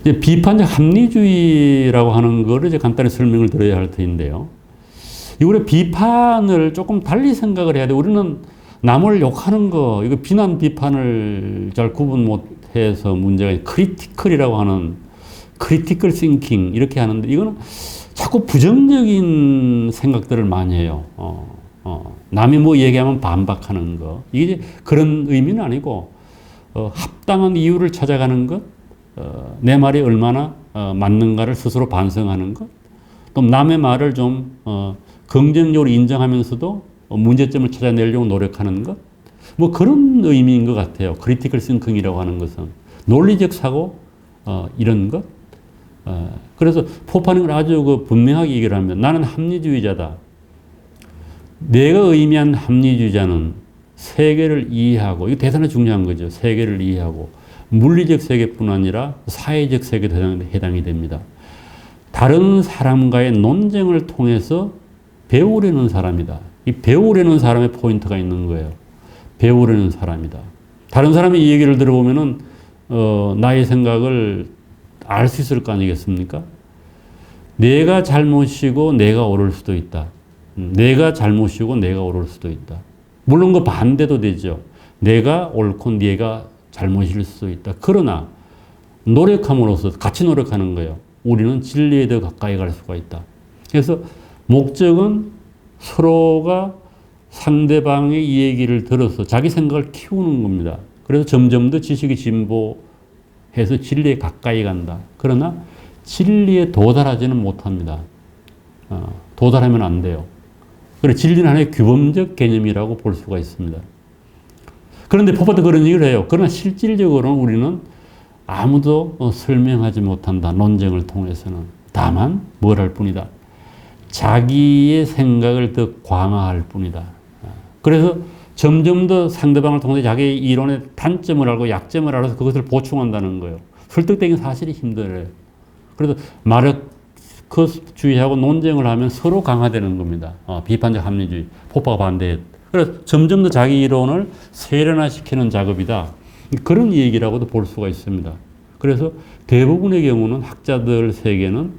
이제 비판적 합리주의라고 하는 거를 이제 간단히 설명을 드려야 할 터인데요. 우리 비판을 조금 달리 생각을 해야 돼. 우리는 남을 욕하는 거, 이거 비난 비판을 잘 구분 못해서 문제가 크리티컬이라고 하는 크리티컬 싱킹 이렇게 하는데 이거는 자꾸 부정적인 생각들을 많이 해요. 남이 뭐 얘기하면 반박하는 거. 이게 그런 의미는 아니고 합당한 이유를 찾아가는 것, 내 말이 얼마나 맞는가를 스스로 반성하는 것, 또 남의 말을 좀 긍정적으로 인정하면서도 문제점을 찾아내려고 노력하는 것, 뭐 그런 의미인 것 같아요. 크리티컬 싱킹이라고 하는 것은 논리적 사고 이런 것. 그래서 포파는 아주 분명하게 얘기를 하면 나는 합리주의자다. 내가 의미한 합리주의자는 세계를 이해하고, 이거 대단히 중요한 거죠. 세계를 이해하고 물리적 세계뿐 아니라 사회적 세계도 해당이 됩니다. 다른 사람과의 논쟁을 통해서 배우려는 사람이다. 이 배우려는 사람의 포인트가 있는 거예요. 배우려는 사람이다. 다른 사람의 이 얘기를 들어보면은 나의 생각을 알 수 있을 거 아니겠습니까? 내가 잘못이고 내가 옳을 수도 있다. 내가 잘못이고 내가 옳을 수도 있다. 물론 그 반대도 되죠. 내가 옳고 네가 잘못일 수도 있다. 그러나 노력함으로써 같이 노력하는 거예요. 우리는 진리에 더 가까이 갈 수가 있다. 그래서 목적은 서로가 상대방의 이 얘기를 들어서 자기 생각을 키우는 겁니다. 그래서 점점 더 지식이 진보해서 진리에 가까이 간다. 그러나 진리에 도달하지는 못합니다. 도달하면 안 돼요. 그래서 진리는 하나의 규범적 개념이라고 볼 수가 있습니다. 그런데 포파도 그런 얘기를 해요. 그러나 실질적으로는 우리는 아무도 설명하지 못한다. 논쟁을 통해서는. 다만 뭘 할 뿐이다. 자기의 생각을 더 강화할 뿐이다. 그래서 점점 더 상대방을 통해 자기의 이론의 단점을 알고 약점을 알아서 그것을 보충한다는 거예요. 설득되긴 사실이 힘들어요. 그래서 마르크스주의하고 논쟁을 하면 서로 강화되는 겁니다. 비판적 합리주의, 포파가 반대해. 그래서 점점 더 자기 이론을 세련화시키는 작업이다. 그런 얘기라고도 볼 수가 있습니다. 그래서 대부분의 경우는 학자들 세계는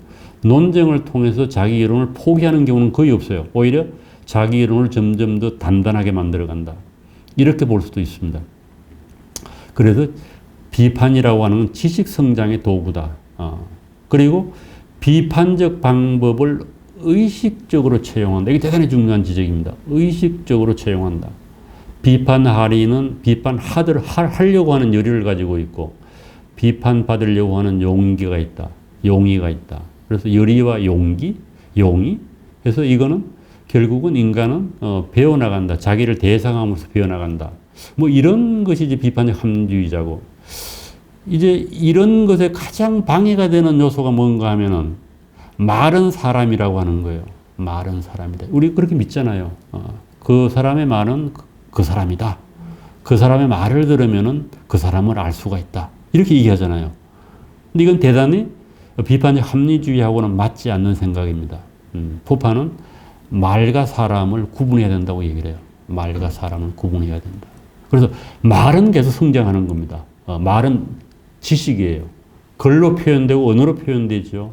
논쟁을 통해서 자기 이론을 포기하는 경우는 거의 없어요. 오히려 자기 이론을 점점 더 단단하게 만들어간다. 이렇게 볼 수도 있습니다. 그래서 비판이라고 하는 건 지식 성장의 도구다. 그리고 비판적 방법을 의식적으로 채용한다. 이게 대단히 중요한 지적입니다. 의식적으로 채용한다. 비판하리는 비판하려고 하는 열의를 가지고 있고 비판받으려고 하는 용기가 있다. 용의가 있다. 그래서 열의와 용의. 그래서 이거는 결국은 인간은 배워나간다. 자기를 대상함으로써 배워나간다. 뭐 이런 것이 이제 비판적 합리주의자고, 이제 이런 것에 가장 방해가 되는 요소가 뭔가 하면은 말은 사람이라고 하는 거예요. 말은 사람이다. 우리 그렇게 믿잖아요. 그 사람의 말은 그 사람이다. 그 사람의 말을 들으면은 그 사람을 알 수가 있다. 이렇게 얘기하잖아요. 근데 이건 대단히 비판적 합리주의하고는 맞지 않는 생각입니다. 포파는 말과 사람을 구분해야 된다고 얘기를 해요. 말과 사람을 구분해야 된다. 그래서 말은 계속 성장하는 겁니다. 말은 지식이에요. 글로 표현되고 언어로 표현되죠.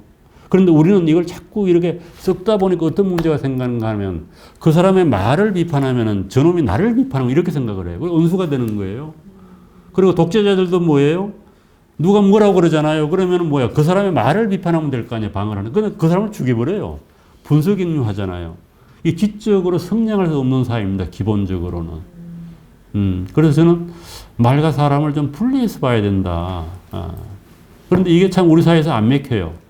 그런데 우리는 이걸 자꾸 이렇게 썩다 보니까 어떤 문제가 생기는가 하면 그 사람의 말을 비판하면 저놈이 나를 비판하고 이렇게 생각을 해요. 은수가 되는 거예요. 그리고 독재자들도 뭐예요? 누가 뭐라고 그러잖아요. 그러면 뭐야? 그 사람의 말을 비판하면 될 거 아니에요. 방어를 하는. 근데 그 사람을 죽여버려요. 분석인류하잖아요. 이 지적으로 성장할 수 없는 사회입니다. 기본적으로는. 그래서 저는 말과 사람을 좀 분리해서 봐야 된다. 그런데 이게 참 우리 사회에서 안 맥혀요.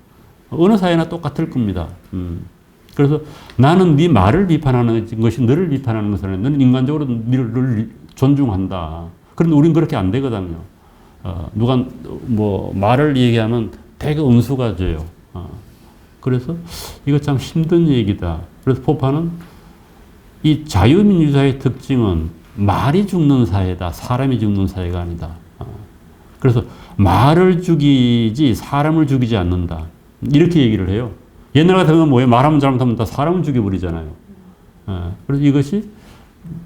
어느 사회나 똑같을 겁니다. 그래서 나는 네 말을 비판하는 것이 너를 비판하는 것은 아니라 너는 인간적으로 너를 존중한다. 그런데 우린 그렇게 안 되거든요. 누가 뭐 말을 얘기하면 되게 은수가 져요. 그래서 이거 참 힘든 얘기다. 그래서 포파는 이 자유민주사회의 특징은 말이 죽는 사회다. 사람이 죽는 사회가 아니다. 그래서 말을 죽이지 사람을 죽이지 않는다. 이렇게 얘기를 해요. 옛날 같으면 뭐예요? 말하면 잘못하면 다 사람을 죽여버리잖아요. 그래서 이것이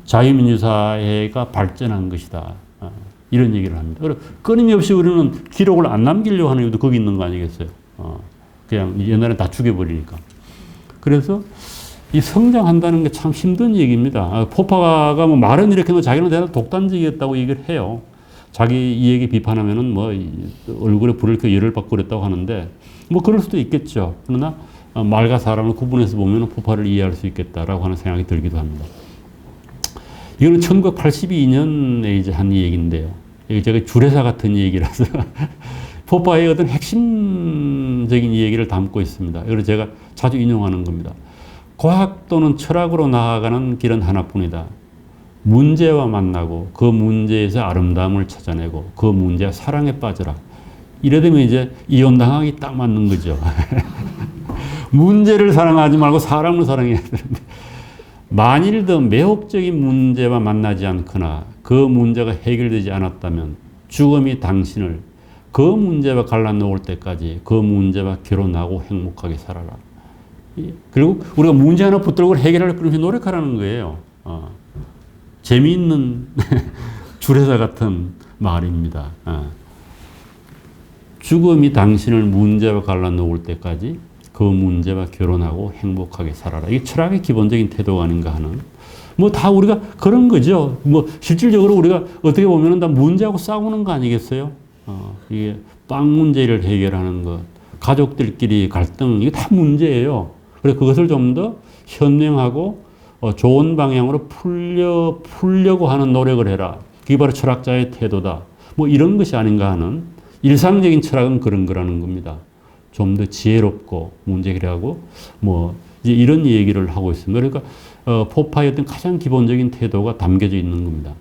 자유민주사회가 발전한 것이다. 이런 얘기를 합니다. 그래서 끊임없이 우리는 기록을 안 남기려고 하는 이유도 거기 있는 거 아니겠어요? 그냥 옛날에 다 죽여버리니까. 그래서 이 성장한다는 게 참 힘든 얘기입니다. 포파가 뭐 말은 이렇게 뭐 자기는 대단히 독단적이었다고 얘기를 해요. 자기 이야기 비판하면은 뭐 얼굴에 불을 켜 열을 받고 그랬다고 하는데 뭐 그럴 수도 있겠죠. 그러나 말과 사람을 구분해서 보면 포파를 이해할 수 있겠다라고 하는 생각이 들기도 합니다. 이거는 1982년에 이제 한 얘기인데요. 이게 제가 주례사 같은 얘기라서 포파의 어떤 핵심적인 얘기를 담고 있습니다. 그래서 제가 자주 인용하는 겁니다. 과학 또는 철학으로 나아가는 길은 하나뿐이다. 문제와 만나고 그 문제에서 아름다움을 찾아내고 그 문제와 사랑에 빠져라. 이래 되면 이제 이혼당하기 딱 맞는 거죠. 문제를 사랑하지 말고 사람을 사랑해야 되는데 만일 더 매혹적인 문제와 만나지 않거나 그 문제가 해결되지 않았다면 죽음이 당신을 그 문제와 갈라놓을 때까지 그 문제와 결혼하고 행복하게 살아라. 그리고 우리가 문제 하나 붙들고 해결할 그렇게 노력하라는 거예요. 재미있는 주례사 같은 말입니다. 죽음이 당신을 문제와 갈라놓을 때까지 그 문제와 결혼하고 행복하게 살아라. 이게 철학의 기본적인 태도가 아닌가 하는. 뭐 다 우리가 그런 거죠. 뭐 실질적으로 우리가 어떻게 보면 다 문제하고 싸우는 거 아니겠어요? 이게 빵 문제를 해결하는 것, 가족들끼리 갈등, 이게 다 문제예요. 그래서 그것을 좀 더 현명하고 좋은 방향으로 풀려고 하는 노력을 해라. 그게 바로 철학자의 태도다. 뭐 이런 것이 아닌가 하는 일상적인 철학은 그런 거라는 겁니다. 좀 더 지혜롭고 문제 해결하고 뭐 이제 이런 얘기를 하고 있습니다. 그러니까 포파의 어떤 가장 기본적인 태도가 담겨져 있는 겁니다.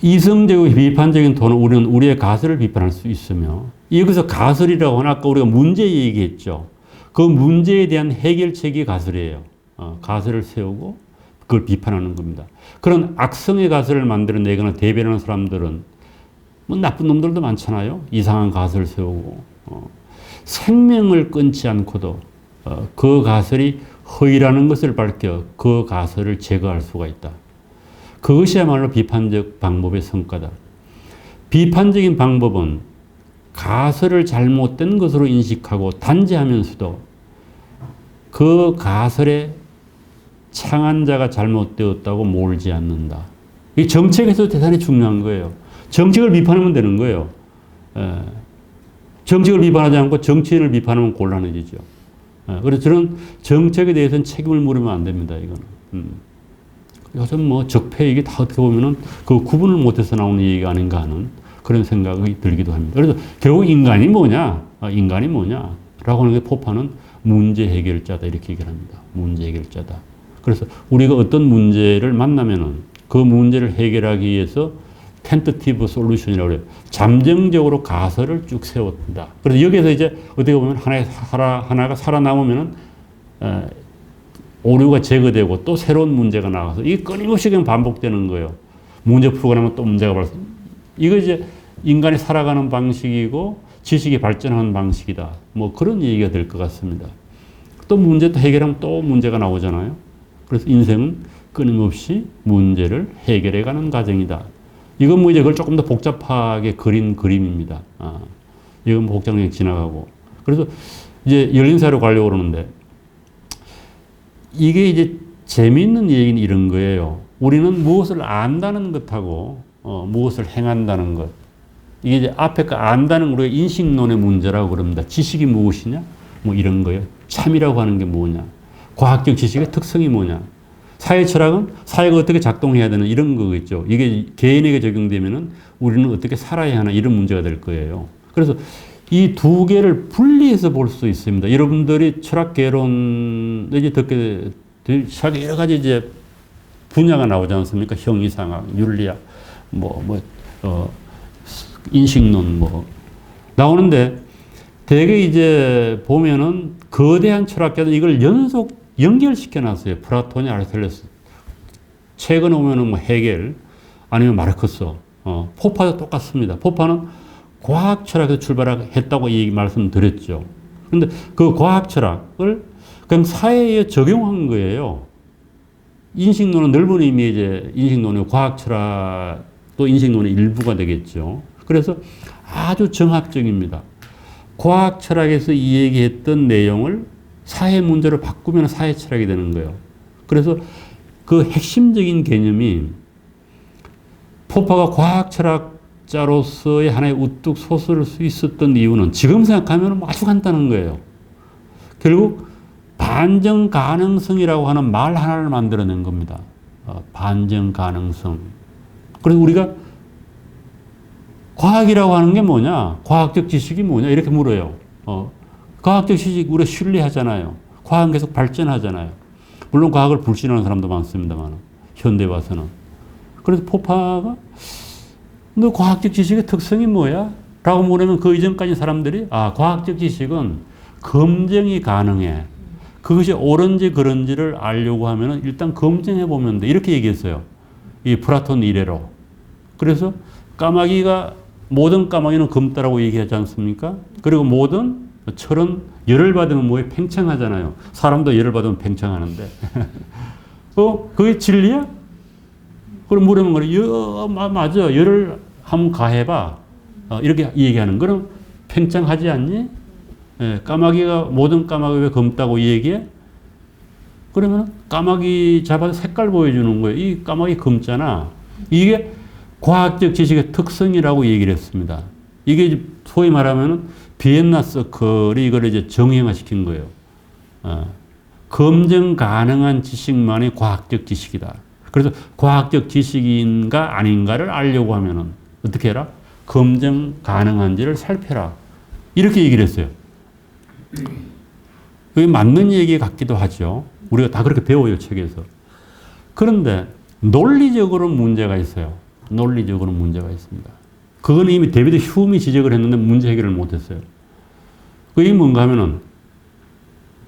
이성적이고 비판적인 토는 우리는 우리의 가설을 비판할 수 있으며 여기서 가설이라고 하나 아까 우리가 문제 얘기했죠. 그 문제에 대한 해결책이 가설이에요. 가설을 세우고 그걸 비판하는 겁니다. 그런 악성의 가설을 만들어내거나 대변하는 사람들은 뭐 나쁜 놈들도 많잖아요. 이상한 가설을 세우고 생명을 끊지 않고도 그 가설이 허위라는 것을 밝혀 그 가설을 제거할 수가 있다. 그것이야말로 비판적 방법의 성과다. 비판적인 방법은 가설을 잘못된 것으로 인식하고 단죄하면서도 그 가설의 창안자가 잘못되었다고 몰지 않는다. 이 정책에서 대단히 중요한 거예요. 정책을 비판하면 되는 거예요. 정책을 비판하지 않고 정치인을 비판하면 곤란해지죠. 그래서 저는 정책에 대해서는 책임을 물으면 안 됩니다. 이거는. 요즘 뭐 적폐 이게 다 어떻게 보면은 그 구분을 못해서 나오는 얘기가 아닌가 하는 그런 생각이 들기도 합니다. 그래서 결국 인간이 뭐냐? 인간이 뭐냐? 라고 하는 게 포파는 문제 해결자다. 이렇게 얘기를 합니다. 문제 해결자다. 그래서 우리가 어떤 문제를 만나면은 그 문제를 해결하기 위해서 텐터티브 솔루션이라고 그래요. 잠정적으로 가설을 쭉 세웠다. 그래서 여기서 이제 어떻게 보면 하나가 살아남으면은 오류가 제거되고 또 새로운 문제가 나와서 이게 끊임없이 그냥 반복되는 거예요. 문제 풀고 나면 또 문제가 발생. 이거 이제 인간이 살아가는 방식이고 지식이 발전하는 방식이다. 뭐 그런 얘기가 될 것 같습니다. 또 문제 또 해결하면 또 문제가 나오잖아요. 그래서 인생은 끊임없이 문제를 해결해가는 과정이다. 이건 뭐 이제 그걸 조금 더 복잡하게 그린 그림입니다. 이건 뭐 복잡하게 지나가고. 그래서 이제 열린사회로 가려고 그러는데 이게 이제 재미있는 얘기는 이런 거예요. 우리는 무엇을 안다는 것하고 무엇을 행한다는 것. 이게 이제 앞에 거 안다는 우리가 인식론의 문제라고 그럽니다. 지식이 무엇이냐? 뭐 이런 거예요. 참이라고 하는 게 뭐냐? 과학적 지식의 특성이 뭐냐? 사회 철학은 사회가 어떻게 작동해야 되는 이런 거겠죠. 이게 개인에게 적용되면은 우리는 어떻게 살아야 하나 이런 문제가 될 거예요. 그래서 이 두 개를 분리해서 볼 수 있습니다. 여러분들이 철학 개론 이제 듣게 철학 여러 가지 이제 분야가 나오지 않습니까? 형이상학, 윤리학, 인식론 나오는데 대개 이제 보면은 거대한 철학자들 이걸 연결시켜 놨어요. 플라톤이 아리스토텔레스. 최근에 오면은 뭐 헤겔 아니면 마르크스. 포파도 똑같습니다. 포파는 과학 철학에서 출발했다고 이 말씀드렸죠. 그런데 그 과학 철학을 그냥 사회에 적용한 거예요. 인식론은 넓은 의미의 이제 인식론의 과학 철학도 인식론의 일부가 되겠죠. 그래서 아주 정학적입니다. 과학 철학에서 이 얘기했던 내용을 사회 문제로 바꾸면 사회 철학이 되는 거예요. 그래서 그 핵심적인 개념이 포파가 과학 철학자로서의 하나의 우뚝 솟을 수 있었던 이유는 지금 생각하면 아주 간단한 거예요. 결국 반정 가능성이라고 하는 말 하나를 만들어낸 겁니다. 반정 가능성. 그래서 우리가 과학이라고 하는 게 뭐냐? 과학적 지식이 뭐냐? 이렇게 물어요. 과학적 지식 우리가 신뢰하잖아요. 과학은 계속 발전하잖아요. 물론 과학을 불신하는 사람도 많습니다만 현대 와서는. 그래서 포파가 너 과학적 지식의 특성이 뭐야? 라고 물으면 그 이전까지 사람들이 과학적 지식은 검증이 가능해. 그것이 옳은지 그른지를 알려고 하면 일단 검증해 보면 돼. 이렇게 얘기했어요. 이 플라톤 이래로. 그래서 모든 까마귀는 검다라고 얘기하지 않습니까? 그리고 모든 철은 열을 받으면 뭐에 팽창하잖아요. 사람도 열을 받으면 팽창하는데. 그게 진리야? 그럼 물으면 그래. 맞아. 열을 한번 가해봐. 이렇게 얘기하는. 그럼 팽창하지 않니? 모든 까마귀가 왜 검다고 얘기해? 그러면 까마귀 잡아서 색깔 보여주는 거예요. 이 까마귀 검잖아. 이게 과학적 지식의 특성이라고 얘기를 했습니다. 이게 소위 말하면 비엔나 서클이 이걸 이제 정형화시킨 거예요. 검증 가능한 지식만이 과학적 지식이다. 그래서 과학적 지식인가 아닌가를 알려고 하면은 어떻게 해라? 검증 가능한지를 살펴라. 이렇게 얘기를 했어요. 그게 맞는 얘기 같기도 하죠. 우리가 다 그렇게 배워요, 책에서. 그런데 논리적으로 문제가 있어요. 논리적으로 문제가 있습니다. 그건 이미 데비드 휴미 지적을 했는데 문제 해결을 못했어요. 그게 뭔가 하면은,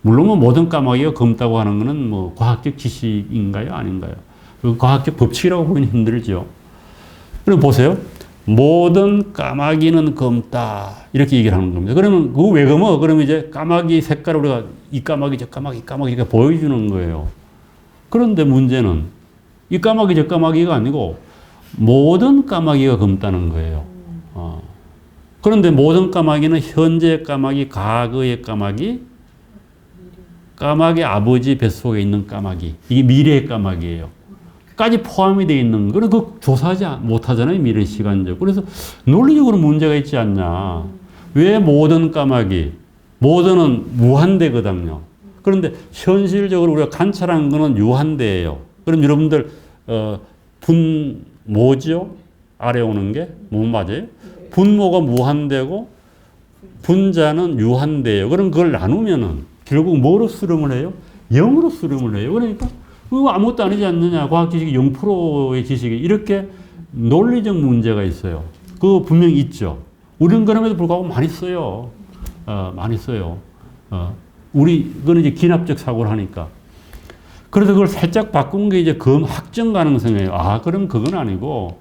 물론 모든 까마귀가 검다고 하는 거는 과학적 지식인가요? 아닌가요? 그 과학적 법칙이라고 보기는 힘들죠. 그럼 보세요. 모든 까마귀는 검다. 이렇게 얘기를 하는 겁니다. 그러면 그거 왜 검어? 그러면 이제 까마귀 색깔을 우리가 이 까마귀, 저 까마귀, 이 까마귀 이렇게 보여주는 거예요. 그런데 문제는 이 까마귀, 저 까마귀가 아니고 모든 까마귀가 검다는 거예요. 그런데 모든 까마귀는 현재 까마귀, 과거의 까마귀, 까마귀 아버지 뱃속에 있는 까마귀, 이게 미래의 까마귀예요. 까지 포함이 되어 있는 거는 그 조사하지 못하잖아요. 미래 시간적. 그래서 논리적으로 문제가 있지 않냐. 왜 모든 까마귀, 모든은 무한대거든요. 그런데 현실적으로 우리가 관찰한 거는 유한대예요. 그럼 여러분들 분모죠? 아래 오는 게 뭐 맞아요? 분모가 무한대고 분자는 유한대예요. 그럼 그걸 나누면은 결국 뭐로 수렴을 해요? 0으로 수렴을 해요. 그러니까 그거 아무것도 아니지 않느냐. 과학 지식이 0%의 지식이 이렇게 논리적 문제가 있어요. 그거 분명히 있죠. 우리는 그럼에도 불구하고 많이 써요. 많이 써요. 그건 이제 기납적 사고를 하니까. 그래서 그걸 살짝 바꾼 게 이제 확정 가능성이에요. 그럼 그건 아니고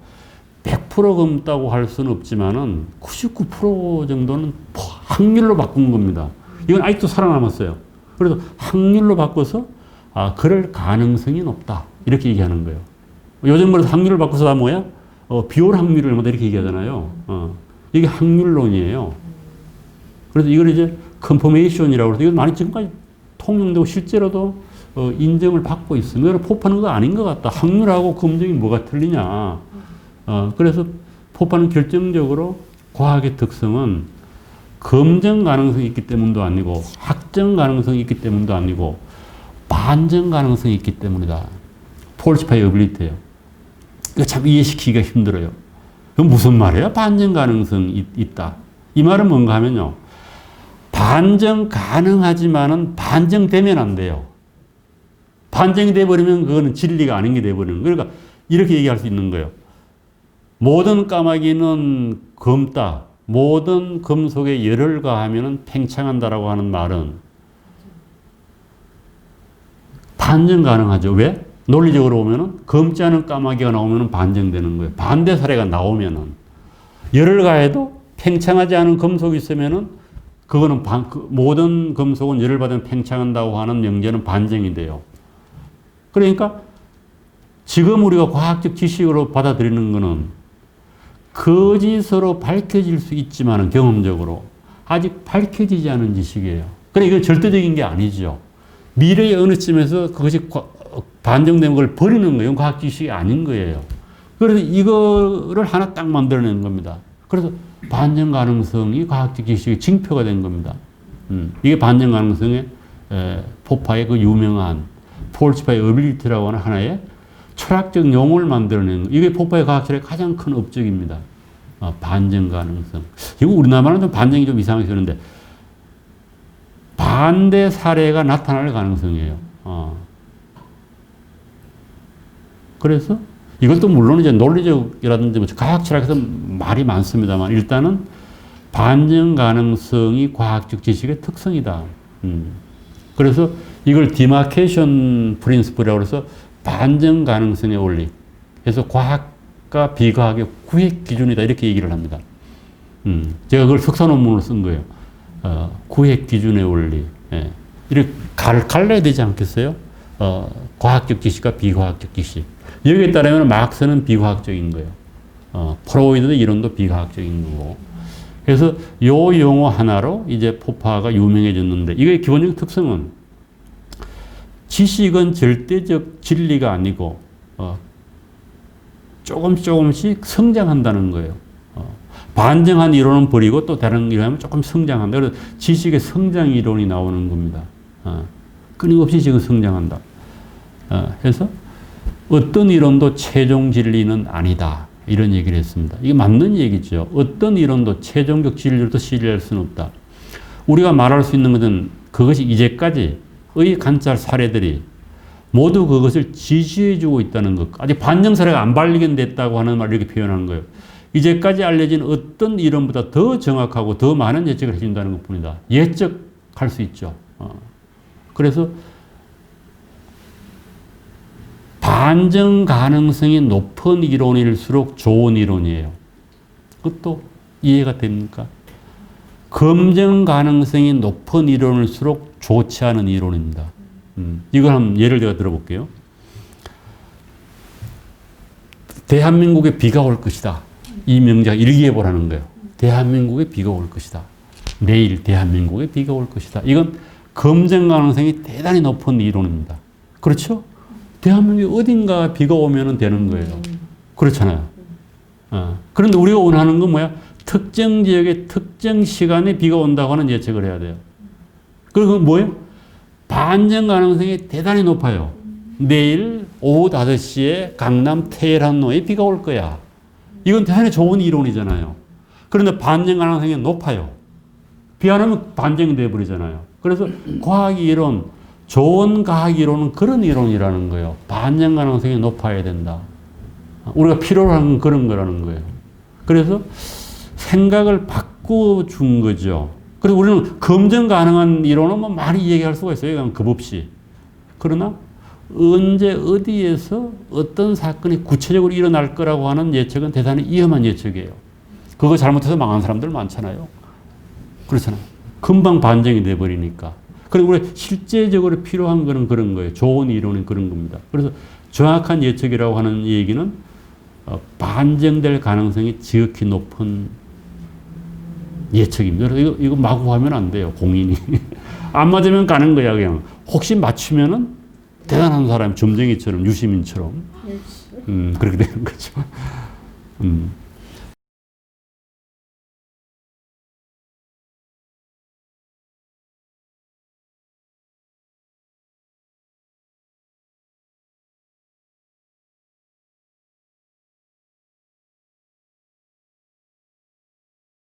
100% 검다고 할 수는 없지만은 99% 정도는 확률로 바꾼 겁니다. 이건 아직도 살아남았어요. 그래서 확률로 바꿔서 그럴 가능성이 높다. 이렇게 얘기하는 거예요. 요즘 그래서 확률을 바꿔서 다 뭐야? 비올 확률을 얼마다 이렇게 얘기하잖아요. 이게 확률론이에요. 그래서 이걸 이제 컨퍼메이션이라고 해서 이건 많이 지금까지 통용되고 실제로도 인정을 받고 있습니다. 이건 포파는 거 아닌 것 같다. 확률하고 검증이 뭐가 틀리냐. 그래서 포파는 결정적으로 과학의 특성은 검증 가능성이 있기 때문도 아니고 확정 가능성이 있기 때문도 아니고 반증 가능성이 있기 때문이다. 폴시파이어빌리티예요. 이거 참 이해시키기가 힘들어요. 그건 무슨 말이에요? 반증 가능성이 있다. 이 말은 뭔가 하면요. 반증 가능하지만은 반증되면 안 돼요. 반증이 돼버리면 그거는 진리가 아닌 게 돼버리는 거예요. 그러니까 이렇게 얘기할 수 있는 거예요. 모든 까마귀는 검다. 모든 금속에 열을 가하면 팽창한다라고 하는 말은 반증 가능하죠. 왜? 논리적으로 보면은 검지 않은 까마귀가 나오면 반증되는 거예요. 반대 사례가 나오면은 열을 가해도 팽창하지 않은 금속이 있으면은 그거는 모든 금속은 열을 받으면 팽창한다고 하는 명제는 반증이 돼요. 그러니까 지금 우리가 과학적 지식으로 받아들이는 것은 거짓으로 밝혀질 수 있지만 경험적으로 아직 밝혀지지 않은 지식이에요. 그러니까 이건 절대적인 게 아니죠. 미래의 어느 쯤에서 그것이 반증된 걸 버리는 거예요. 과학 지식이 아닌 거예요. 그래서 이거를 하나 딱 만들어낸 겁니다. 그래서 반증 가능성이 과학적 지식의 징표가 된 겁니다. 이게 반증 가능성의 포파의 그 유명한 falsify ability라고 하는 하나의 철학적 용어를 만들어낸 거. 이게 포파의 과학설의 가장 큰 업적입니다. 반증 가능성. 이거 우리나라는 좀 반증이 좀 이상하게 쓰는데 반대 사례가 나타날 가능성이에요. 그래서 이것도 물론 이제 논리적이라든지 뭐 과학 철학에서 말이 많습니다만 일단은 반증 가능성이 과학적 지식의 특성이다. 그래서 이걸 디마케이션 프린시플이라고 해서 반증 가능성의 원리. 그래서 과학과 비과학의 구획 기준이다. 이렇게 얘기를 합니다. 제가 그걸 석사 논문으로 쓴 거예요. 구획 기준의 원리. 예. 이렇게 갈라야 되지 않겠어요? 과학적 지식과 비과학적 지식. 여기에 따르면 막스는 비과학적인 거예요. 프로이드의 이론도 비과학적인 거고. 그래서 요 용어 하나로 이제 포파가 유명해졌는데 이거의 기본적인 특성은 지식은 절대적 진리가 아니고 조금씩 성장한다는 거예요. 반증한 이론은 버리고 또 다른 이론은 조금 성장한다. 그래서 지식의 성장 이론이 나오는 겁니다. 끊임없이 지금 성장한다. 그래서 어떤 이론도 최종 진리는 아니다. 이런 얘기를 했습니다. 이게 맞는 얘기죠. 어떤 이론도 최종적 진리로도 신뢰할 수는 없다. 우리가 말할 수 있는 것은 그것이 이제까지의 관찰 사례들이 모두 그것을 지지해주고 있다는 것. 아직 반증 사례가 안 발견됐다고 하는 말을 이렇게 표현하는 거예요. 이제까지 알려진 어떤 이론보다 더 정확하고 더 많은 예측을 해준다는 것 뿐이다. 예측할 수 있죠. 그래서 반증 가능성이 높은 이론일수록 좋은 이론이에요. 그것도 이해가 됩니까? 검증 가능성이 높은 이론일수록 좋지 않은 이론입니다. 이걸 한번 예를 들어 들어볼게요. 대한민국에 비가 올 것이다. 이 명작 일기예보라는 거예요. 대한민국에 비가 올 것이다. 내일 대한민국에 비가 올 것이다. 이건 검증 가능성이 대단히 높은 이론입니다. 그렇죠? 대한민국 어딘가 비가 오면 되는 거예요. 그렇잖아요. 그런데 우리가 원하는 건 뭐야? 특정 지역에 특정 시간에 비가 온다고 하는 예측을 해야 돼요. 그리고 뭐예요? 반증 가능성이 대단히 높아요. 내일 오후 5시에 강남 테헤란로에 비가 올 거야. 이건 대단히 좋은 이론이잖아요. 그런데 반증 가능성이 높아요. 비 안 오면 반증이 되어버리잖아요. 그래서 과학 이론, 좋은 과학 이론은 그런 이론이라는 거예요. 반증 가능성이 높아야 된다. 우리가 필요로 하는 건 그런 거라는 거예요. 그래서 생각을 바꿔준 거죠. 그래서 우리는 검증 가능한 이론은 뭐 많이 얘기할 수가 있어요. 그냥 급 없이. 그러나 언제 어디에서 어떤 사건이 구체적으로 일어날 거라고 하는 예측은 대단히 위험한 예측이에요. 그거 잘못해서 망한 사람들 많잖아요. 그렇잖아요. 금방 반증이 돼버리니까. 그리고 우리 실제적으로 필요한 거는 그런 거예요. 좋은 이론은 그런 겁니다. 그래서 정확한 예측이라고 하는 얘기는 반증될 가능성이 지극히 높은 예측입니다. 그래서 이거 마구 하면 안 돼요. 공인이. 안 맞으면 가는 거야. 그냥. 혹시 맞추면은 대단한 사람, 점쟁이처럼, 유시민처럼. 그렇게 되는 거죠.